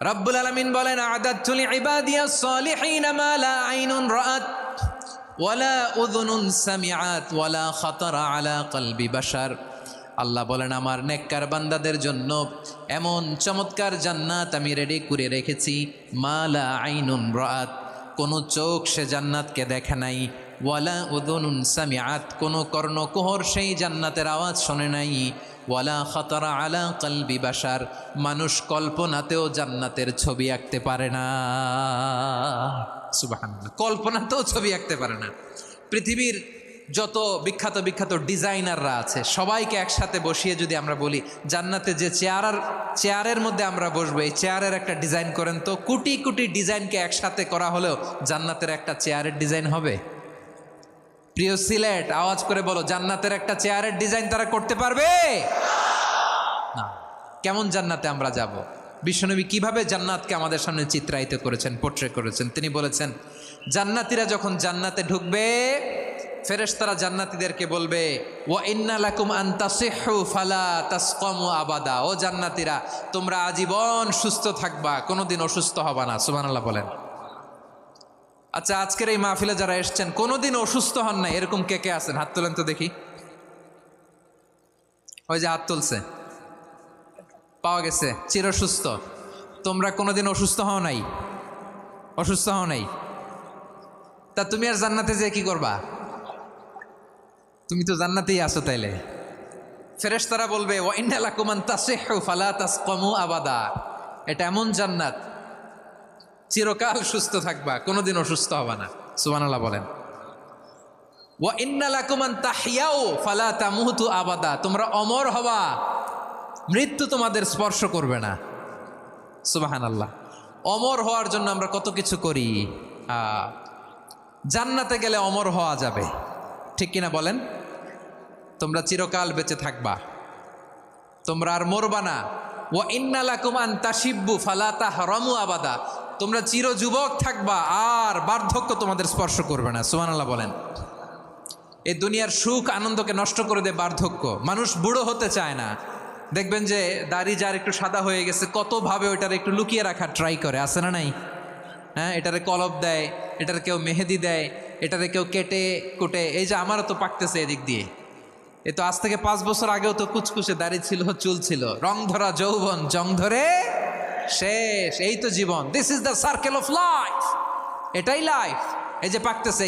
রব্বুল আলামিন বলেন, আ'দাদতু লিইবাদিয়াস সালিহিনা মা লা আইনুন রাআত ওয়ালা উযুনুন সামিআত ওয়ালা খাতারা আলা কলবি বাশার। আল্লাহ বলেন, আমার নেককার বান্দাদের জন্য এমন চমৎকার জান্নাত আমি রেডি করে রেখেছি, মা লা আইনুন রাআত, কোনো চোখ সে জান্নাতকে দেখে নাই, ওয়ালা উযুনুন সামিআত, কোনো কর্ণকুহর সেই জান্নাতের আওয়াজ শোনে নাই, ওয়ালা খাতারা আলা কলবি বাশার, মানুষ কল্পনাতেও জান্নাতের ছবি আঁকতে পারে না। সুবহানাল্লাহ, কল্পনাতেও ছবি আঁকতে পারে না। পৃথিবীর যত বিখ্যাত বিখ্যাত ডিজাইনাররা আছে সবাইকে একসাথে বসিয়ে যদি আমরা বলি জান্নাতে যে চেয়ারের মধ্যে আমরা বসবো, এই চেয়ারের একটা ডিজাইন করেন তো, কোটি কোটি ডিজাইনকে একসাথে করা হলেও জান্নাতের একটা চেয়ারের ডিজাইন হবে? প্রিয় সিলেট, আওয়াজ করে বলো, জান্নাতের একটা চেয়ারের ডিজাইন তারা করতে পারবে না। কেমন জান্নাতে আমরা যাব? বিশ্বনবী কিভাবে জান্নাতকে আমাদের সামনে চিত্রায়িত করেছেন, পোট্রে করেছেন। তিনি বলেছেন, জান্নাতীরা যখন জান্নাতে ঢুকবে, ফেরেশতারা জান্নাতীদেরকে বলবে, ওয়া ইন্না লাকুম আন তাসিহু ফালা তাসকামু আবাদা, ও জান্নাতীরা, তোমরা আজীবন সুস্থ থাকবা, কোনোদিন অসুস্থ হবা না। সুবহানাল্লাহ বলেন। আচ্ছা, আজকের এই মাহফিলে যারা এসছেন কোনোদিন অসুস্থ হন নাই, এরকম কে কে আছেন? হাত তোলেন তো দেখি। ওই যে হাত তুলছে, পাওয়া গেছে, চিরসুস্থ। তোমরা কোনোদিন অসুস্থ হও নাই? অসুস্থ হও নাই? তা তুমি আর জান্নাতে যেয়ে কি করবা? তুমি তো জান্নাতেই আছো তাইলে। ফেরেশতারা বলবে, ওয়া ইন্না লাকুম আন তাসিহু ফালা তাসকামু আবাদা, এটা এমন জান্নাত চিরকাল সুস্থ থাকবা, কোনোদিন অসুস্থ হবা না। সুবহানাল্লাহ বলেন। ওয়া ইন্না লাকুম আন তাহইয়াউ ফালা তামুতু আবাদা, তোমরা অমর হবা, মৃত্যু তোমাদের স্পর্শ করবে না। সুবহানাল্লাহ। অমর হওয়ার জন্য আমরা কত কিছু করি। জান্নাতে গেলে অমর হওয়া যাবে, ঠিক কিনা বলেন? তোমরা চিরকাল বেঁচে থাকবা, তোমরা আর মরবা না। ওয়া ইন্না লাকুম আন তাশিব্বু ফালা তাহরামু আবাদা, তোমরা চির যুবক থাকবা, আর বার্ধক্য তোমাদের স্পর্শ করবে না। সুবহানাল্লাহ বলেন। এই দুনিয়ার সুখ আনন্দকে নষ্ট করে দেয় বার্ধক্য। মানুষ বুড়ো হতে চায় না। দেখবেন যে দাড়ি যার একটু সাদা হয়ে গেছে, কতভাবে ওইটার একটু লুকিয়ে রাখার ট্রাই করে, আছে না নাই? হ্যাঁ, এটারে কলপ দেয়, এটার কেউ মেহেদি দেয়, এটারে কেউ কেটে কুটে। এই যে আমারও তো পাকতেছে এদিক দিয়ে, এ তো আজ থেকে 5 বছর আগেও তো কুচকুচে দাড়ি ছিল, চুল ছিল, রং ধরা যৌবন, জং ধরে শেষ। এই তো জীবন। This is the circle of life, এটাই লাইফ। এই যে পাকতেছে